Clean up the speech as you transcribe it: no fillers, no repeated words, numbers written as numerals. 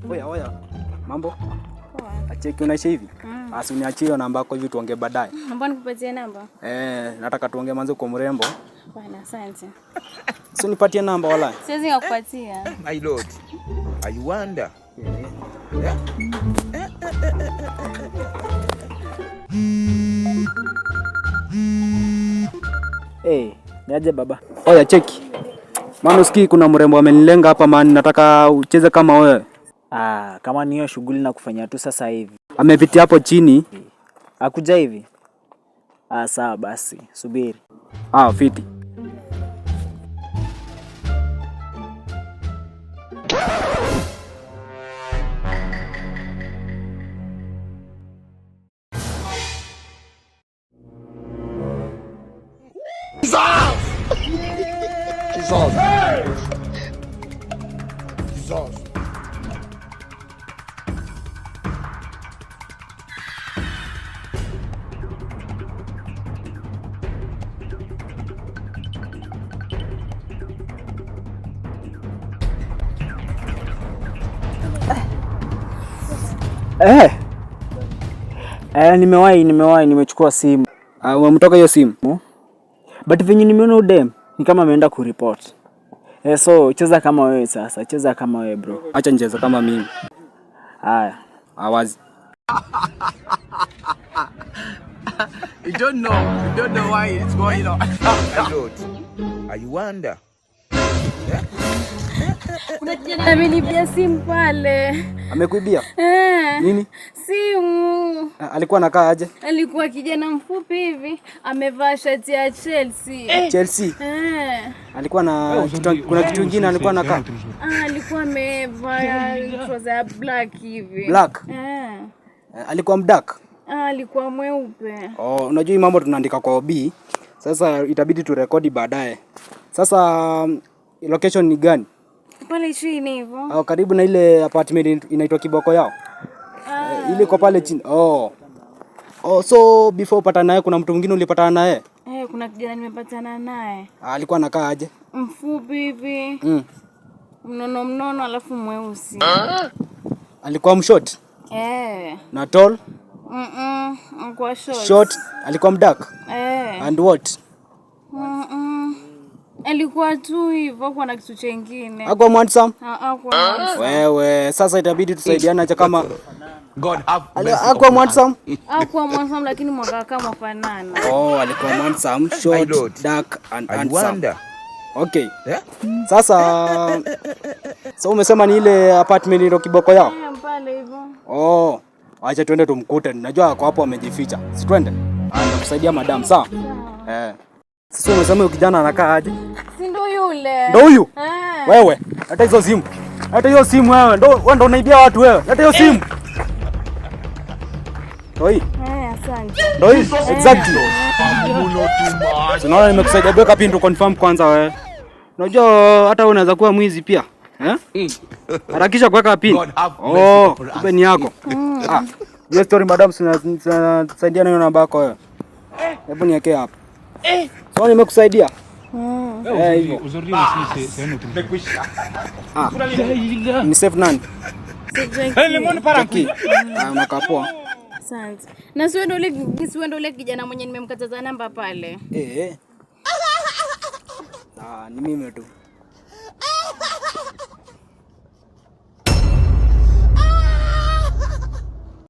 Oya. Mambo? Poa. Acheki unaishi hivi? Asi uniachie namba yako hivi tuongee baadaye. Naomba nikupatie namba. Nataka tuongee manze kwa mrembo. Bwana, asante. Si unipatie namba wala. Siwezi kukupatia. My lord. I wonder. Niaje baba? Oya cheki. Maana usikii kuna mrembo amenilenga hapa maana nataka ucheze kama wewe. Kama ni hiyo shughuli na kufanya tu sasa hivi. Amepitia hapo chini. Akuja hivi. Sawa basi, subiri. Fiti. Jesus. Nimechukua simu. Umemtoka hiyo simu? But venye nimeona udem ni kama ameenda kuripoti. So cheza kama wewe sasa, cheza kama wewe bro. Acha nicheze kama mimi. Haya. Awazi. You don't know why it's going on. My lord. I wonder. Kuna kijana amenibia simu pale. Amekuibia? Nini? Simu. Alikuwa anakaa aje? Alikuwa kijana mfupi hivi, amevaa shati ya Chelsea. Chelsea? Alikuwa na kuna kitu kingine alikuwa anakaa? Alikuwa amevaa trouser ya black hivi. Black? Alikuwa mdark? Alikuwa mweupe. Unajua hii mambo tunaandika kwa OB. Sasa itabidi turekodi baadaye. Sasa location ni gani? Pale chini hivyo. Karibu na ile apartment inaitwa Kiboko yao. Ile kwa pale chini. So before upatana naye kuna mtu mwingine ulipatana naye? Kuna kijana nimepatana naye. Alikuwa anakaa aje? Mfupi hivi. Mnono alafu mweusi. Alikuwa mshort? Na tall? Alikuwa short. Short, alikuwa mdark? And what? Alikuwa tu hivyo kwa na kitu kingine. Hakuwa handsome? Hakuwa handsome. Wewe, sasa itabidi tusaidiane acha kama God have mercy. Hakuwa handsome? Hakuwa handsome lakini mwaka kama fanana. Alikuwa handsome, short, dark and handsome. I wonder. Okay. Sasa umesema ni ile apartment ile Kiboko yao? Pale hivyo. Acha twende tumkute. Najua ako hapo amejificha. Si twende? Nakusaidia madam, sawa? Sasa umesema huyo kijana anakaa aje? Si ndo yule. Ndo huyu? Wewe, hata hizo simu. Hata hiyo simu wewe. Ndo unaibia watu wewe. Hata hiyo simu. Ndo hii. Asante. Ndo hii. Exactly. Tunaona nimekusaidia beka pin to confirm kwanza wewe. Unajua hata unaweza kuwa mwizi pia. Harakisha kuweka pin. Kumbe ni yako. Hiyo story madam tunasaidia na namba yako wewe. Hebu niwekee hapa. So nimekusaidia. Aujourd'hui aussi c'est un autre. Ni safe nani? Le monde part en couille. Unakapoa. Asante. Na siwe ndo ule kijana mwenye nimemkataza namba pale. Ni mimi tu.